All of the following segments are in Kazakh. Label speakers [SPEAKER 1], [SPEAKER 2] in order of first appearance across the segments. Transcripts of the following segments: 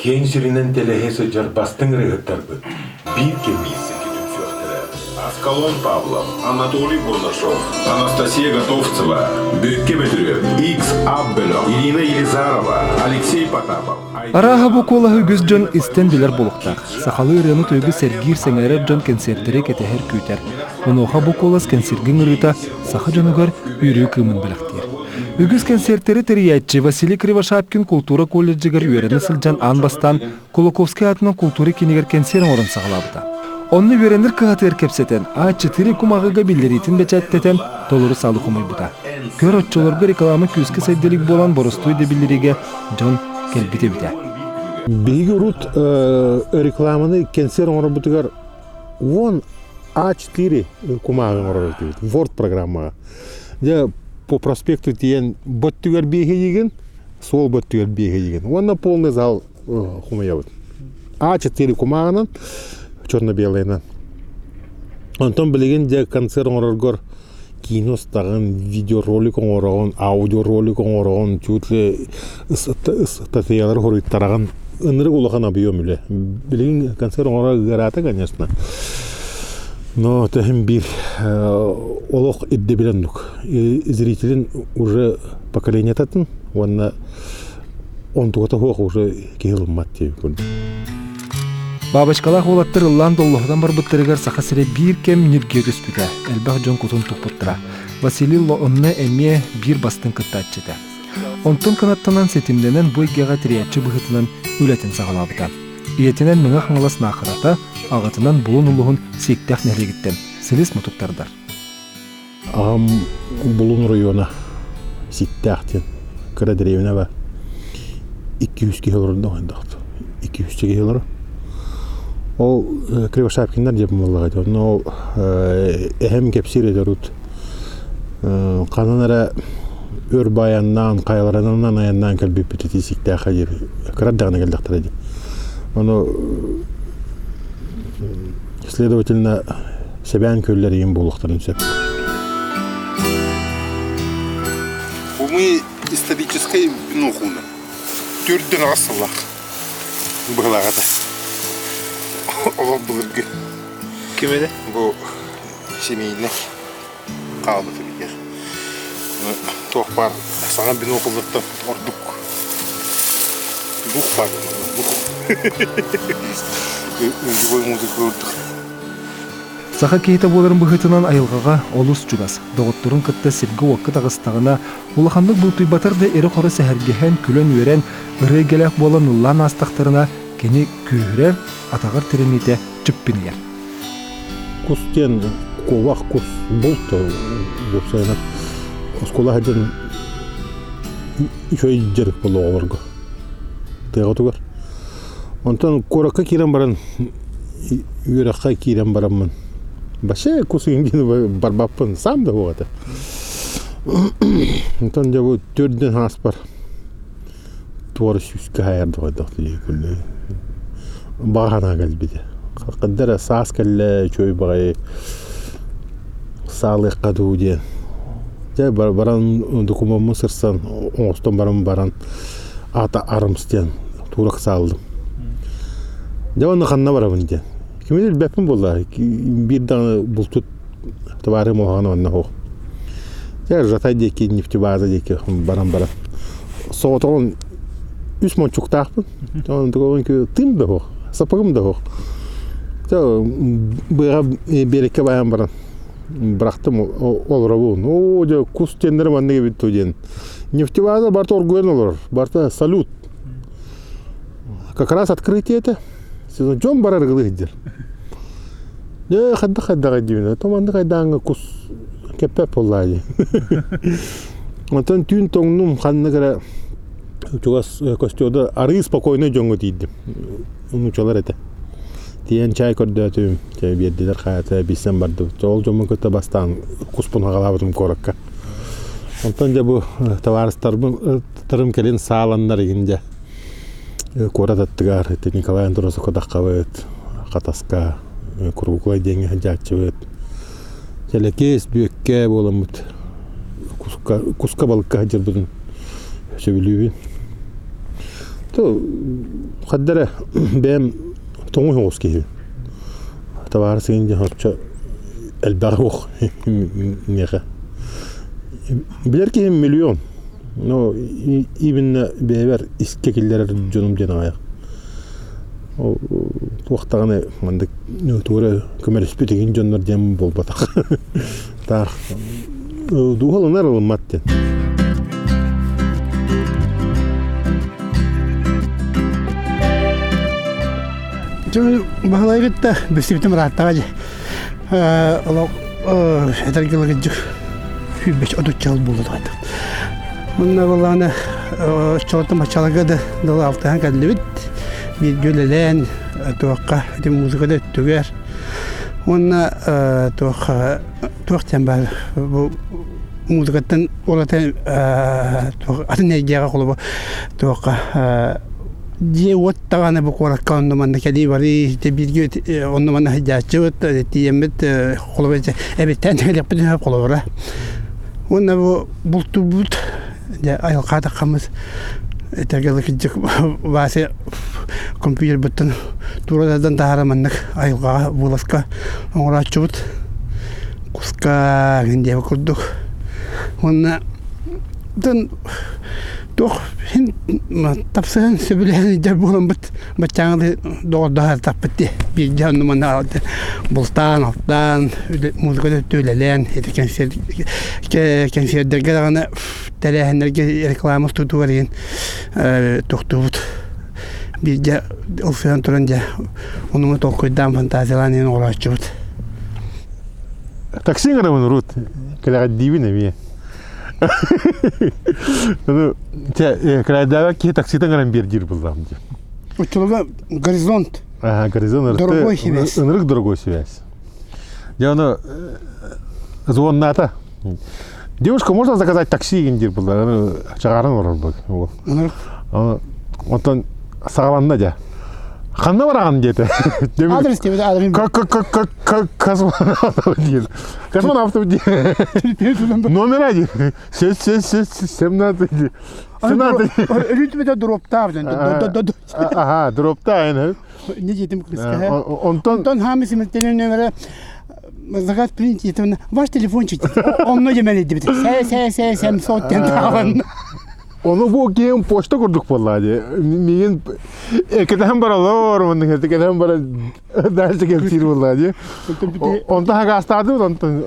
[SPEAKER 1] Kenşirinin telehesi carbastın rıhıttardı. Bir kemiysi gidip söktüre.
[SPEAKER 2] Аскалон Павлов, Анатолий Бурнашов, Анастасия Готовцева, Бекке Бетүрев, Икс Аббелов, Ирина Елизарова, Алексей Потапов.
[SPEAKER 3] Араха букола hügüz jön isten biler boluqtaq. Saxalı ırını töygü sergir seŋere jön konsertleri keteher küter. Onoha bukolas konsergin ırıta saxı jönügör yürü kımın bilaktir. Hügüz konsertleri teriyatçı Vasily Krivashapkin Kultura Kolleджigar üyereni sılcan anbastan Kolokovski adına kulturi kiniger konserin orun sağlabıda. Onu öğrenir kıhatı erkepseten, A4 kumağıga billeritin beçetteten doluru sağlık umaybuda. Kör otçolarga reklamı küskü saydelik bolan borostuy debillerige John kelbite bide.
[SPEAKER 4] Bilgi urut reklamını konser orabıtıgar вон A4 kumağın orabıtıgar, Word programma. Ya по проспекту тиен боттугар беге деген, сол боттугар беге деген. Онна полный зал хумаябыт. A4 kumağının черно-белыйнан. Онтон билеген же концерт оңоргор кино стаган видеоролик оңорогон, аудиоролик оңорогон, чутле статьялар хоруйттараган ыныры улахан абыйом үле. Билеген концерт оңорог гарата, конечно. Но тахим бир олох идде билендук. Зрителин уже поколение татын, онна он тугата хоқ уже кеылмат деп.
[SPEAKER 3] Babashkalaq olattır ıllan dolluğdan barbuttırıgar sağa sire bir kem nirge düspüge. Elbaq John kutun tuputtıra. Vasily Lo'onne emme bir bastın kıttatçıda. Ontun kanattanan setimlenen bu iggağa tiriyatçı bıhıtının ületin sağlabıda. İyetinen mına hangalas naqırata, ağıtından bulun uluğun sektah nehre gittin. Silis mutuktardar.
[SPEAKER 4] Ağam bulun rayona siktahtin. Kıra direvine var. 200 kilolarında oynadı. 200 kiloları. O Krivashapkin'den yapım vallahi diyor. O ehem kepsir ederut. Kananlara ör bayandan, kayalarından ayandan kalbi pititi siktah gibi. Kıradağına geldik dedi. Onu следовательно sebyan kölleri yem buluqtırın söp.
[SPEAKER 2] Мы исторической нухуна. Түрден асылақ. Бұғылағада. Олар бұғырғы.
[SPEAKER 3] Kim ede?
[SPEAKER 2] Bu семейіне қалды тігер. Тоқ бар. Саңа бін оқылдықтан ордық. Дух бар. Живой музыка ордық.
[SPEAKER 3] Sağa keyte boların bıhıtından ayılgağa olus çugas. Doğutturun kıtta sirgi vakit ağыстağına ulağanlık bultuy batar da eri xora sehergehen külen üeren ırı gelek bolan ıllan astaqtarına keni kühürer atağır tirimite çıppiniyer.
[SPEAKER 4] Кустен ковах кус болто бусайна. Оскола хаджан ишой жерик боло олорго. Теготугар. Онтан корака кирен баран юракка кирен бараммын. Башы кусуңдин барбаппын сам да богата. Онтан жабу төрден хас бар. Туары сүскө хаярды койдокты күллө. Багана галбиде. قدر ساس كله شوي بغي صالح قدودي جاي بران دوكما مصر سن اوستون بران ата армстен турак салдым. Жана ханна барамын ден. Кимдир бепин болду. Бир дана бултут товары моганы онна хо. Я жата деки нефтебаза деки баран. Соотон 3 мончук тахпын. Тон догон ки тым да хо. Сапагым да хо. Быға берекке баян баран. Бірақтым ол рабуын. О, же кус тендері мандығы бітті ден. Нефтебаза барта оргуен олар. Барта салют. Как раз открытие это. Сезон жон барар ғылы дер. Қадда деймін. Томанды қайдаңы кус кеппеп олай. Онтан түйін тоңнум қанны кіра чугас костюда ары спокойно жоңғы дейді. Унучалар әті. Тиен чай көрдөөтүм, чай бердилер кайта бисен барды. Жол жомун көтө бастан куспун агалабытым коракка. Онтон же бу товарыстарым келин сааландар игинде. Корататтыгар, Николай Андросы кодаккабыт, катаска, кургуклай деньги жачыбыт. Телекес бүйөкке боламыт. Куска балыкка жырбытын сөбүлүүбүн. То хаддара бэм тоңу хоос киһи. Тавар синде хача элбарох неха. Билер ки миллион. Но именно бевер искекиллер жонум жаная. О вақтаганы мында нөтөрө көмөлөспөтөгөн жоннор жем болбатак. Тар дугаланар алматты.
[SPEAKER 5] Жөн баглайгытта бесибитим раттага же. Олок этергелге жук. Хүбеш одучал болду ата. Мына баланы чолта мачалагада дала алтан кадлыбит. Bir gölelen tuğqa de muzgada tüger. Ona tuğ tembel bu muzgadan olatan atne jaga qolup tuğqa diye ottagana bu qorakkan manda kedi bari te bir gö onu manda hajacıt tiyemet qolup evet tentelip de qolura. Ona bu bultubut de ayqada qamız etgerlik jik vase компьютер бутын турадан тараманнык айылга буласка оңрачыбыт куска генде курдук онна дын тох хин тапсан сөбүлен жер болон бут бачаңды дорда таппыты бир жанны мана алды бултан алтан музыкада төлелен кенсердерге гана телехендерге реклама тутугарын токтубут bir ofyan turunca onu tokuydan fantaziyalan uğraşıyordu.
[SPEAKER 4] Taksi ngaramın rut. Kala divine mi? Onu kala dava ki taksi ngaram bir jir buldum.
[SPEAKER 5] Uçuluga горизонт.
[SPEAKER 4] Ага, горизонт.
[SPEAKER 5] Дорогой связь.
[SPEAKER 4] Энерг дорогой связь. Я ну звон ната. Девушка, можно заказать такси гендир булда? Чагаран оролбак. Он сағаланна жа. Қанна бараған деді.
[SPEAKER 5] Адрес тебе адрес.
[SPEAKER 4] Космонавт дейді. Космонавт дейді. Номер один. 17.
[SPEAKER 5] Ритмде дропта абдан.
[SPEAKER 4] Ага, дропта айны.
[SPEAKER 5] Не жетим кыска.
[SPEAKER 4] Онтон
[SPEAKER 5] хамиси метелен номері заказ принять это ваш телефончик. Он не демели дебит. 700 тен.
[SPEAKER 4] Onu bu game posta kurduk vallahi. Miyin ekeden baralar, onun ekeden bara derse geltir vallahi. Ondan hakastadı ondan.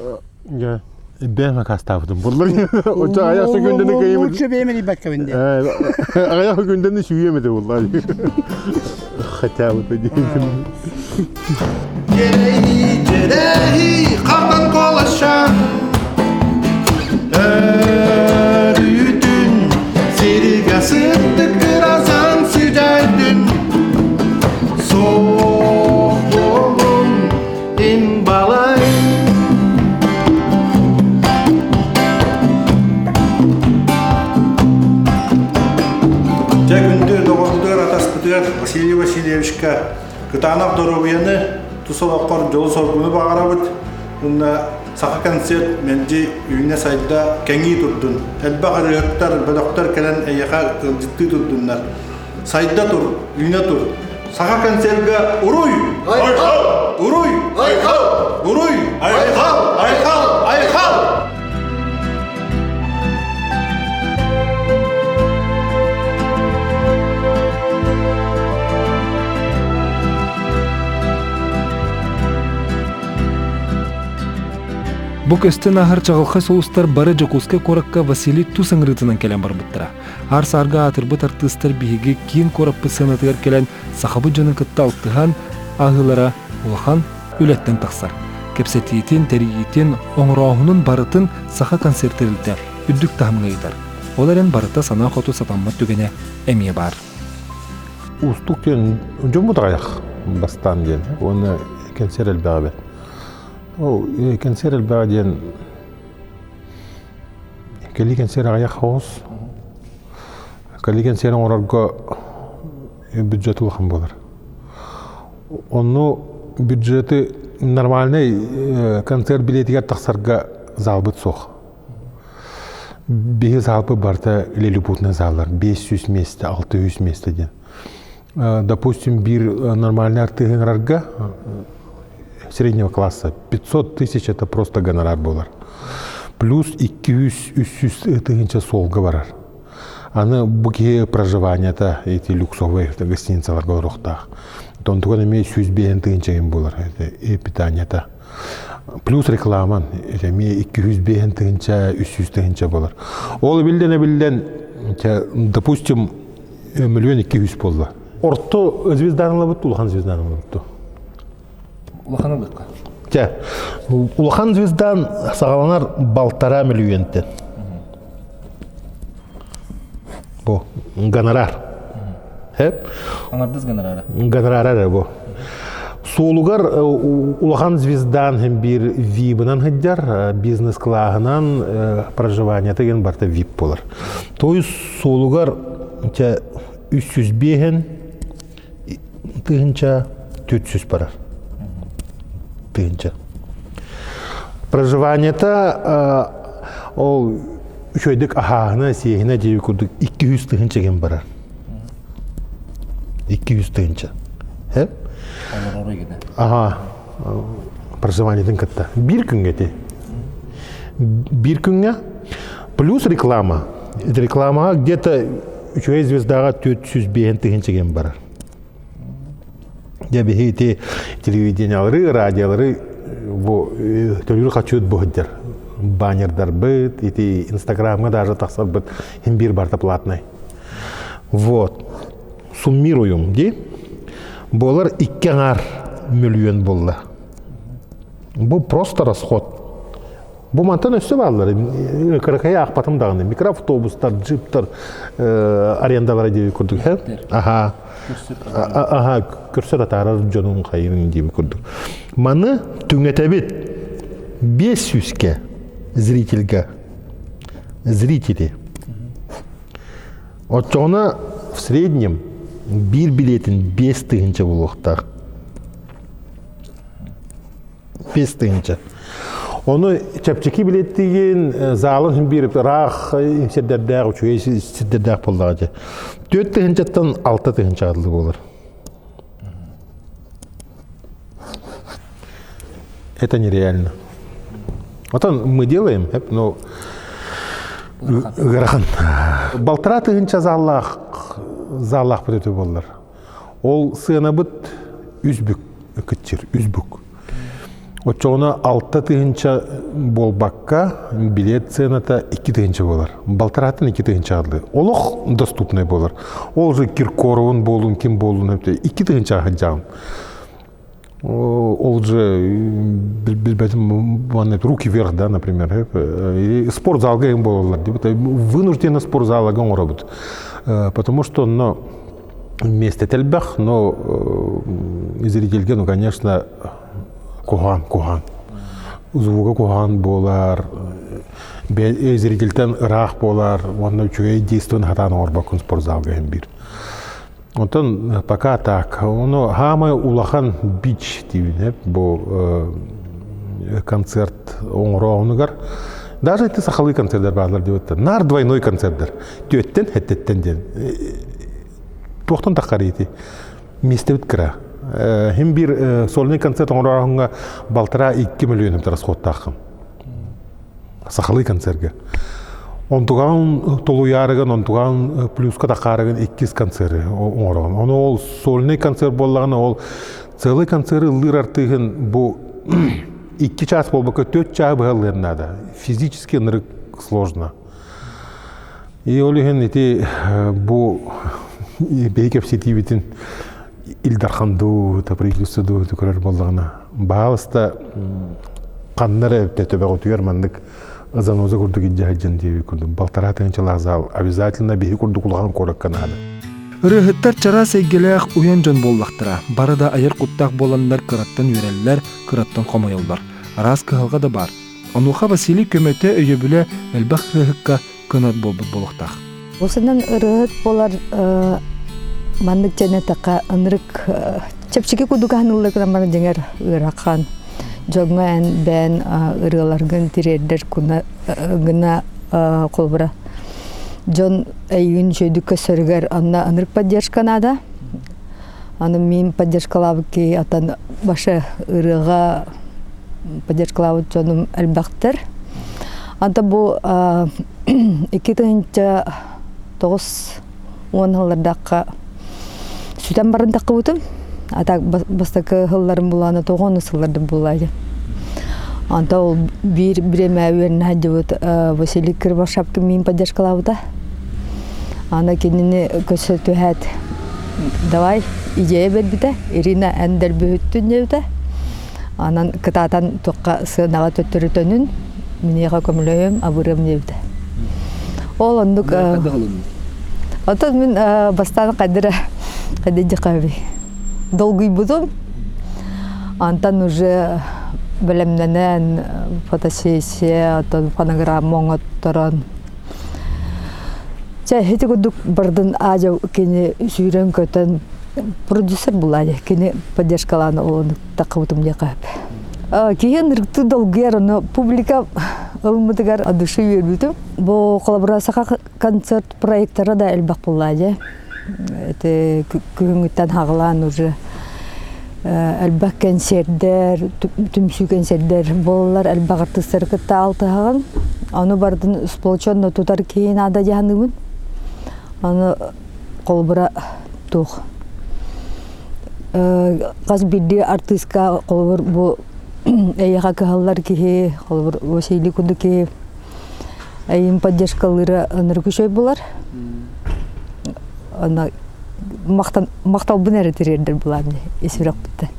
[SPEAKER 4] Ya ben hakastadım. Vallahi o da ayakta gündeni kıyım.
[SPEAKER 5] Uçu beğenmedi bak kavinde.
[SPEAKER 4] Ayakta gündeni şuyemedi vallahi. Hata bu dedi.
[SPEAKER 6] Gereği kardan kolaşan. Sirgasıttık birazan sücaydın. Soğuk olun imbalay. Жагүндер доғылдыр атаспыдыр Василий Васильевичка кытанақ дұрубияны тұсылаққар жол соргуны бағарабыд. Бұнда сақа концерт менде үйіне сайда кәңи тұрдын. Әлбағыр өттер, бөліқтер кәлін әйеға житті тұрдынлар. Сайда тұр, үйіне тұр. Сақа концертға ұруй! Айқал! Ұруй! Айқал! Ұруй! Айқал! Айқал! Айқал!
[SPEAKER 3] Бу көстен ахар чагылха соустар бары жокуска коракка Василий Тусаңрытынан келен барбыттыра. Ар сарга атырбыт артыстар биһиги кийин кораппы сынатыгар келен сахабы жонун кытта алтыхан агылара улахан үлеттен тахсар. Кепсетийтин, терийтин, оңроохунун барытын саха концерттерилте үддүк тахмыгайдар. Оларен барыта сана хоту сатаммат түгене эмие бар.
[SPEAKER 4] Устук тен жомутаяк бастан ден. Оны концерт бабы. О, концерт баден. Кали концерт ая хаос. Кали концерт орарга бюджету хам болар. Онно бюджеты нормальный концерт билетиге тахсарга залбыт сох. Беги залпы барта лилипутный залар, 500 места, 600 места ден. Допустим, бир нормальный артыгынрарга среднего класса 500 тысяч это просто гонорар болар. Плюс 200-300 тыгынча солга барар. Аны буки проживание-то эти люксовые гостиницы рухтах. Он только имеет 100 тыгынча болар, это питание-то. Плюс реклама, это имеет 200 тыгынча, 300 тыгынча болар. Ол билден, допустим, 1 200 000 болла. Орто звезданын лабытту, улахан звезданын лабытту.
[SPEAKER 3] Улахан лабытка?
[SPEAKER 4] Улахан звездан сағаланар 1,5 миллионтен. Бу гонорар.
[SPEAKER 3] Аңардыз гонорары?
[SPEAKER 4] Гонорары бу. Соолугар улахан звездан hem bir вибынан хыддар, бизнес клағынан проживание деген барта вип болар. То есть соолугар 300 беген тыгынча 400 барар. Тыгынча. Проживание-то ол үшөйдік ахағына, сейгіне дейі күрдік 200 тыгынча ген барар. 200 тыгынча.
[SPEAKER 3] Олар орай кеді?
[SPEAKER 4] Ага. Проживание-дың кітті. Bir күнге де. Bir күнге плюс реклама. Рекламаға где-то үшөй звездаға 400 беген тыгынча ген барар. Я бегите телевидениялары, радиолары, төлүр качуут бухыддер. Баннердар быт, эти инстаграмга даже тахсар быт, химбир барта платный. Вот. Суммируем, ди? Болар 2 миллион болла. Бу просто расход. Бу мантан өсі баллары. Кыракая ақпатым дағынды. Микроавтобустар, джиптар, арендалары деп көрдік. Ага. Ага, көрсет атарар жонун қайырын деп көрдік. Маны түңетебет 500-ке зрительге. Зрители. Отчоғына в среднем bir билетін 5 тыгынча болуқтар. 5 тыгынча. Оны чапчеки билет деген залын беріп рақ имсердердәғ, үшөй сидердәғ болдағыды. 4 тыгынчаттан 6 тыгынча адылы болыр. Это нереально. Вот мы делаем, но ғарахан. Балтыра тыгынча заллах бұд өте болыр. Ол сыйына бұд үзбүк күтчер, үзбүк. Отчоғына 6 тыгынча болбаққа билет цената 2 тыгынча болар. Балтыратын 2 тыгынча адылы. Олық доступный болар. Ол же Киркоровын болуын, ким болуын, 2 тыгынча жағын. Ол же, білбәдім, руки вверх, да, например. Спортзалға ең болалар. Вынужденно спортзалға оңыра бұд. Потому что, но вместе тәлбәқ, но зрительге, ну, конечно, Кухан. Звуга кухан болар, зрительтен рақ болар, онда үшөй действуын хатан орбакын спортзалға ең бір. Онтан пока так. Оны хамай улахан бич дейін, бұл концерт оңыра оңығар. Даже это сахалы концерттер бағылар деп өтті. Нар двойной концерттер. Төттен, хеттеттен ден. Тоқтан таққар еті. Месте өткіра. Hem bir solny kontsert oňarağına baltıra 2 milyon расход тақым. Сахалы концертге. Онтуган толу ярыгын, онтуган плюска тақарыгын 2 концерты оňarağın. Onu ол solny концерт боллағына ол целый концерты лыр артыгын bu 2 час болбака 4 час быгаллар надо. Физически нырык сложно. И олиген эти bu бейкеп сетивитин Илдарханду, правительству көрер болдағына. Бағалыста қаннары төбе ғотуер мандық азаноза көрдік иджахаджан деп көрдім. Балтара тыңчылақ зал, обязательно бейі көрдік ұлған көрік канады.
[SPEAKER 3] Рыхыттар чара сейгелеғ уян жон боллақтыра. Барыда айыр құттақ боландар кыраттан үйрелілер, кыраттан қомайылдар. Арас кығылға да бар. Онуға Василий көмөте өйе біле әлбәқ рыхыққа кынат болбыт болықтақ.
[SPEAKER 7] Осынан рыхыт болар Маннык жәнетақа ынырык чепчеке кудуғанылығына бана жеңер ыраққан. Жоңа ән бән ырыларғын тирердер күна колбура Джон эйгин шөйдүк көсөргөр анна анырк поддержканада. Аны мен поддержкалабыки атан башы ырыга поддержкалабы жоным элбактыр. Анда бу 2009 жыллардакка сүтен барындакка бутум. Ата бастакы хылларым буланы 9 жылларда булайды. Анда ол биреме верне хадыбыт Василий Кривошапки мен поддержкалабыда. Ана кенини көсөтүхәт. Давай идея бербите. Ирина әндер бөттүн дебите. Анан кытатан токка сынага төттүрүтөнүн минега көмөлөйм абырым дебите. Ол ондук ата мен бастан кадыра кадыжыкаби. Долгий будум. Антан уже белемненен фотосессия, ата фонограмма оңотторон. Хети кудук бардын ажа кени сүйрен көтөн продюсер булады. Кени поддержкаланы олону такыбытым декап. Кийин ыркты долгер, но публика ылмытыгар адышы бербүтүм. Бу коллаборацияга концерт проекттары да элбак булады. Эти күнгүттен хагылан уже элбак концерттер, түмсү концерттер боллар элбак артисттер кытта алтыган. Аны бардын сполученно тутар кийин ада жаныбын. Аны колбура тух. Газ бидди артистка колбур бу эйга каллар ки колбур Василий кудуки эйин поддержкалары ныргышой булар. Ана мактал бинер тердер булам эсирак битте.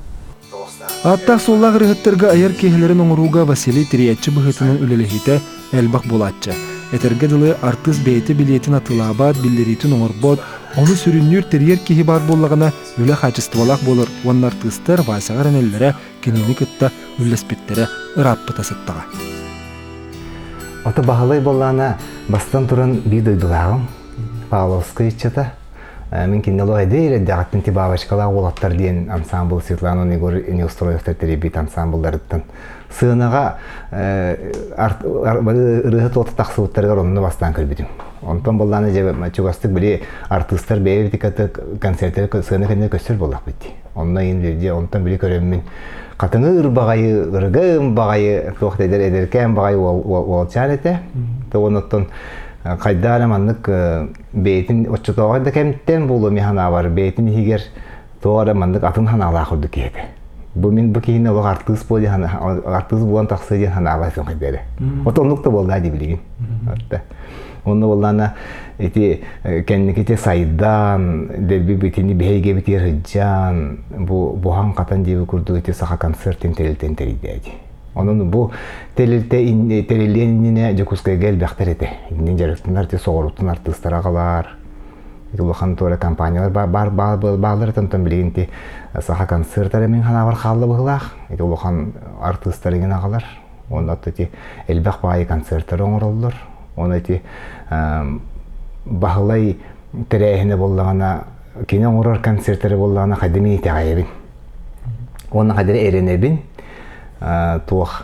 [SPEAKER 3] Атта соллаг рыгыттерге аяр кехлерин оңруга Василий Трияччы быгытынын үлелехите элбак булатчы. Этерге дылы артист бейти билетин атылабат, биллеритин оңорбот, оны сүрүннүр терьер кихи бар боллагана үле хачыстыбалак болыр. Уан артисттер вайсагар энеллере кенини кытта үлеспеттере ыраппыта сыттага.
[SPEAKER 8] Ота бахалай боллана бастан туран бир дойдулагым. Павловская чата. Мен кинело эдейле дагаттын тибабачкалар олаттар диен ансамбл Светлана Негор неустроевтер теребит ансамблдардын. Сыынага рыгыт оты таксыбыттарга ронуну бастан кірбедім. Онтон болланы же чугастык били артисттар бейбитикаты концерттер сыыны кенде көстөр боллак битти. Онна инлерде онтон били көрөммүн. Катыңыр багайы, ыргым багайы, тоқтайдер эдеркен багайы олчар эте. Тоғоноттон кайдара маннык бейтин отчотоога да кемттен болу механа бар. Бейтин хигер тоора маннык атын ханалаа курду киеде. Бу мен бу кийин ол артист болду, артист булан таксы ден ханалаа сон кайдары. Отонлукта болду ди билген. Онно боллана эти кенниките сайдан дерби битини бейге битер жан бу бухан катан деби курду эти саха концерттен телтен теридеди. Onun bu teriliğine Jokуская gel bekterete. İnden jarıktınlar te soğurutun artistlara kalar. Uluhan tore kampanyalar bağları tanıtan bilginti saha konsertleri men hana var kallı bıhlaq. Uluhan artistleri gene kalar. Onda te elbaq bayi konsertleri oңoroldur. Onu te bağlay terehine bollağına kine oңoror konsertleri bollağına kademi tegayebin. Onun kaderi erenebin. Туох,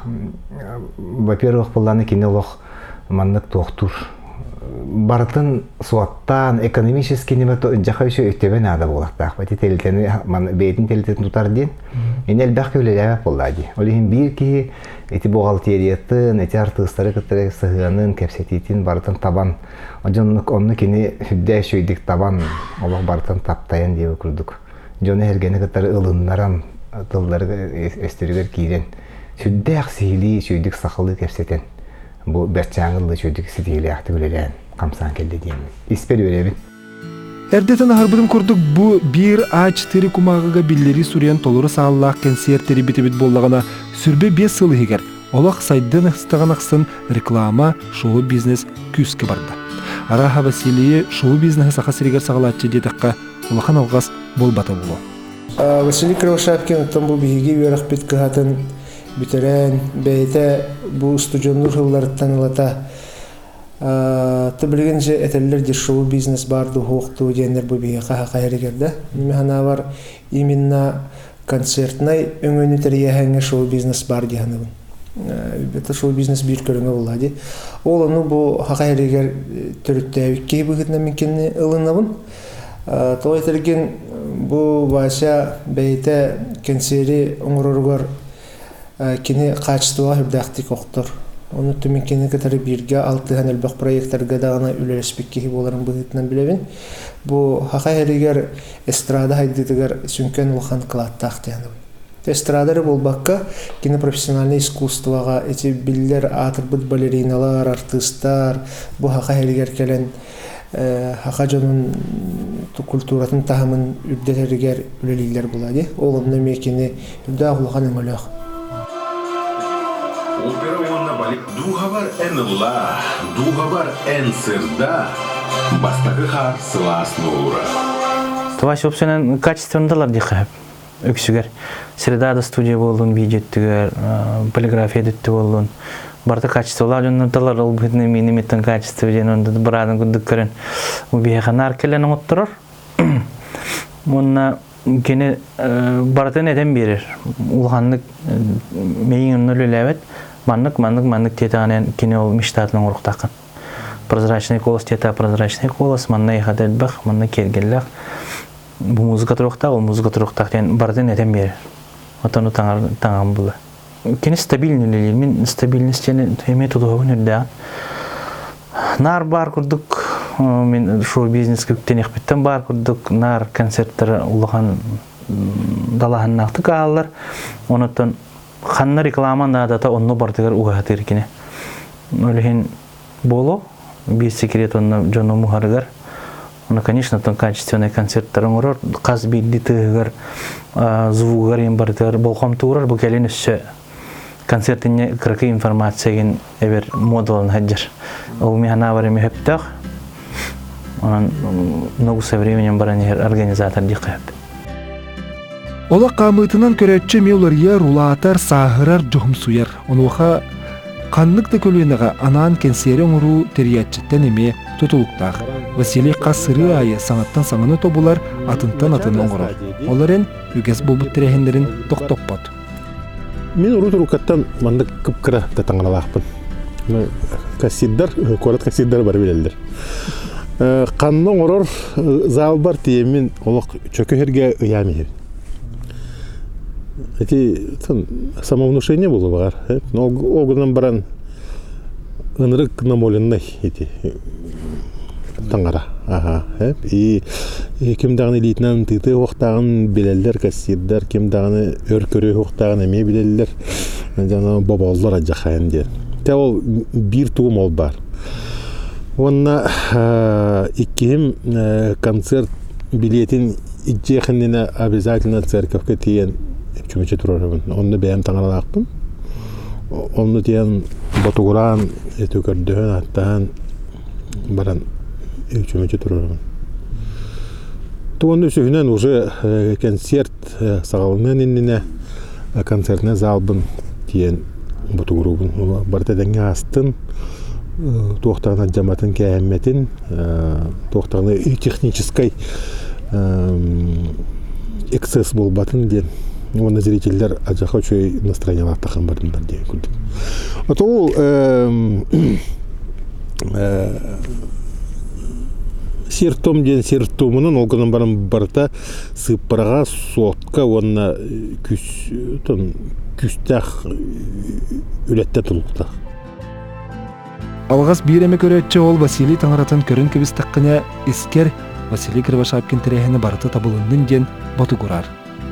[SPEAKER 8] во-первых, поланы кинолог маннык туохтур. Бартын суаттан экономически неме жака еще өттөбө нада болактак. Бати телтени бейтин телтен тутар ден. Энел бак өлелебе боллади. Олихин бир ки эти бухгалтериятын, эти артисттары кытыры сыгынын кепсетитин бартын табан. Жоннук онну кини хүддэ шөйдик табан олох бартын таптайын деп курдук. Жону эргени кытыры ылыннаран тылдары өстөрүгөр кийден. Сүддәк сихили шөйдік сақылы кәпсетен. Бұл бәртчаңылы шөйдік ситигілі ақты өлелән қамсан келді деймін. Испер өребін.
[SPEAKER 3] Әрдетен ағырбыдым көрдік бұ бір А4 кумағыға биллери сүрен толыры сағылақ концерттері бітібіт боллағына сүрбе 5 сылы егер. Олақ сайдың ұстаған ақсын реклама, шоу бизнес күскі барды. Араха Василия шоу бизнесі сақа сірегер сағылатчы дедіққа олақан алғас бол бата болу.
[SPEAKER 9] Василий Кривошапкин оттан бұл бейге үйерақ бет кығатын бүтерен бейте бұл студионлар хылларыттан ылата Тыбылген же этеллер де шоу бизнес барды хоқту денер бұл бейге қайрегерді. Механа бар именно концертнай өңөні тәрие хәңе шоу бизнес бар дегенігін. это шоу бизнес бир көрүнгө болду. Ол аны бу хакайрыгер төрүттөбүкке быгытна менкени ылынабын. Той терген бу баша бейте кенсери оңороргор кини качтыла хүрдакты коктор. Оны төменкени катары бирге 6 ханелбак проекттарга дагы үлеспекке боларын быгытнан билебин. Бу хакайрыгер эстрада хайдыгар сүнкен улхан кылаттак яны. Эстрадары болбакка кинопрофессиональное искусствоға эти биллер атырбыт балериналар, артисттар, бу хакайрыгер келен хакажанын культуратын тахымын үрдетергер үлелилер болады. Ол немекени үрдә улхан эмөлөк.
[SPEAKER 2] Опера балик дугабар энла, дугабар энсерда, бастакы хар сыласнура.
[SPEAKER 10] Тваш опсенен качествендалар дихап. Өксүгер средада студия болдун, бюджеттигер, полиграфия детти болдун. Барта качестволар жөнөтөлөр ол бүтүн минимиттен качество жөнөндө брадын күндүк көрөн. Убияханар келен оттурор. Мунна кене барта неден берер. Улхандык мейин нөлөлөбөт. Маннык тетанен кине ол миштатын уруктакын. Прозрачный голос тета прозрачный голос, манна ихадэлбах, манна келгеллах. Бу музыка турукта, ол музыка туруктак ден барды неден берер. Отону таңам була. Кене стабильный лелер, мен стабильностьни эме тудугун үрдө. Нар бар курдук, мен шоу-бизнес көктенек биттен бар курдук, нар концерттер улган далаханнакты каалар. Онотон ханна рекламан дата онно бардыгар угатыр кине. Өлехин боло, бир секрет онно жоно мухарыгар. Ну, конечно, там качественный концерттер оңорор, каз билди тыгыр, звугар ембардыгар болхом туурар, бу келин үсө концертине кыркы информацияген эбер модулан хаджар. Ол механа бар эми хөптөк. Онан много со временем баран организатор дикап.
[SPEAKER 3] Ола камытынан көрөтчү меулария рулаатар сахырар жохумсуяр. Онуха каннык да көлөнага анан кенсери оңуру териятчыттан эме тутулуктак. Василий Касыры айы саңаттан саңыны тобулар атынтан атыны оңорор. Оларын үгес болбут терехендерин токтоппот.
[SPEAKER 4] Мен урутурукаттан манда кыпкыра татаңалаакпын. Кассиддар, корот кассиддар бар билелдер. Канны оңорор зал бар тиемин олок чөкөһөргө ыямир. Эти самовнушение было бар. Но огнан баран ынрык намоленный эти таңара. Ага, и ким дагы литнан тыты октагын билелдер кассиддар, ким дагы өркөрө октагын эме билелдер. Жана бабалдар ажахайын дер. Те ол бир туум ол бар. Онна икким концерт билетин ижехине обязательно церковке тиен чүмече турармын. Онны бәям таңаралакпын. Онны тиен Батугуран этүкөрдөн аттан баран чүмече турармын. Туонны сөйнен уже концерт сагалынан иннине концертне залбын тиен Батугурубун. Бартадаңа астын тоқтағына жаматын кәйәмметін, тоқтағына технической эксцесс болбатын ден. Оны зрителер ажақа үшөй настроениялар тақын бардымдар деген күлдім. Ото ол сертом ден сертомынан олғынан барын барта сыппараға суотқа онына күстәқ үлетті тұлықтақ.
[SPEAKER 3] Алгас биреме көрөтчү ол Василий таңаратын көрүн кебис таккыня искер Василий Кривошапкин терехине барыты табылындын ден Батугурар.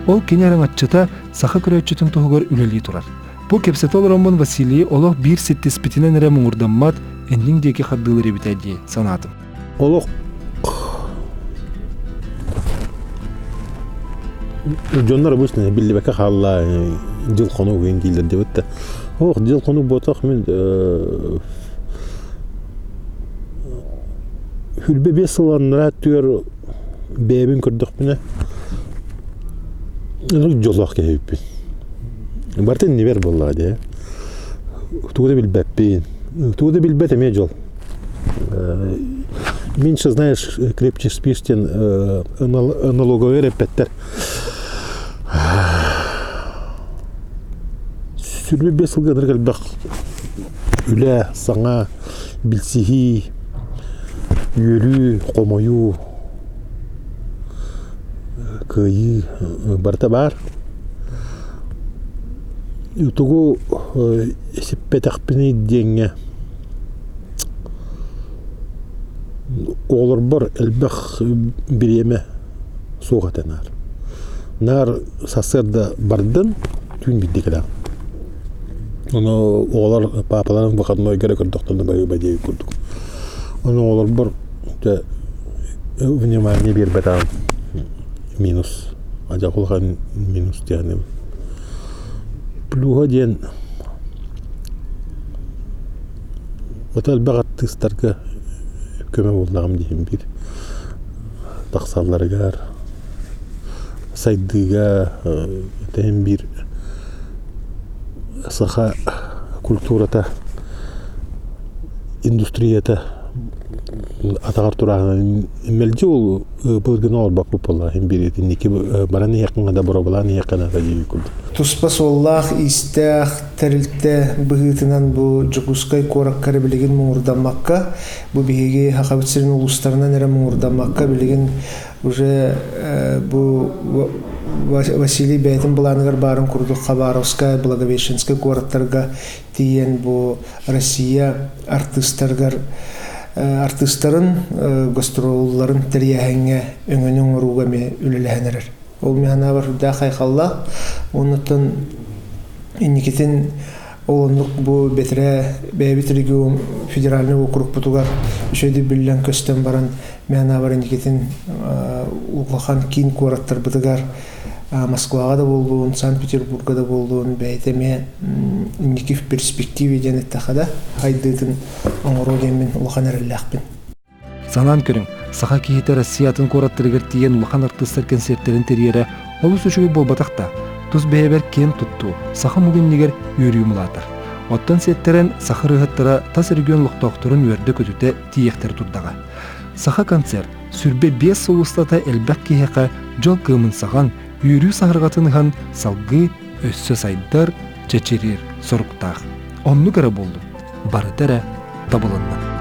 [SPEAKER 3] Ол кенерен атчыта саха көрөтчүтүн тугугар үлели турар. Бу кепсете олоромун Василий олох бир ситтиспитинен эре муңурданмат эндин деки хаддылары битеди санатым.
[SPEAKER 4] Олох жоннар обычно биллибека халла жыл кону кийин килдер деп атты. Ох, жыл кону ботак мен Hülbe bir sılanlara tüyor bebin kurduk bine. Jolak keyip. Barten niver bolladı ya. Tuğda bilbepin. Tuğда bilbet eme jol. Меньше знаешь, крепче спишь, тем налоговый репетер. сүрбе 5 жылга ныргылбак үле саңа билсихи үйрү комою кыйы барта бар утугу сеппетакпини деңе олар бар элбах биреме сугатанар нар сасырда бардын түн биддикелер оны олар папаларын выходной керек доктормун бай көрдүк оны олар бар внимание бербетам минус ажакулган минус дегенем плюга ден отал багаттыстарга көмө болдагам дейм бир таксалларга сайдыга тем бир саха культурата индустрията атагар тураган мелжи ол былгын ол бак болла хем бир ники бараны якынга да боробаланы якына да жийкул
[SPEAKER 9] Туспас Аллах истах терилте быгытынан бу жукускай кораккары билеген муурдамакка бу биһиги хакабытсырын улустарынан эре муурдамакка билеген уже бу Василий Бәйтин буланыгар барын курдук Хабаровская, Благовещенская городтарга тиен бу Россия артисттарын гастролларын терияһеңе өңөнүң уругаме үлеләһенер. Ол механа бар да хайхалла, оннан инникетин олонлук бу бетре бәбит регион федеральный округ бутугар шөйди билен көстөн баран механа бар инникетин улгахан кин городтар бутугар Москвага да болдуун, Санкт-Петербурга да болдуун, бәйтеме инники в перспективе ден эттахада хайдыдын оңоро демен улгахан эрелләхпин.
[SPEAKER 3] Санан көрүң, саха киһите Россиятын кораттырыгар тиен улахан артыстар концерттерин терьере олус үчүгү болбатакта. Тус бэбер кен тутту, саха мугиннигер үйрүмулатар. Оттан сеттерен саха рыгаттара тас регион луктоктурун өрдө көтүтө тиектер турдага. Саха концерт сүрбе 5 сулустата элбек киһека жол кымын саган үйрүү сахаргатыныган салгы өссө сайдар чечерир соруктаах. Онну кара болду. Барытара табылынна.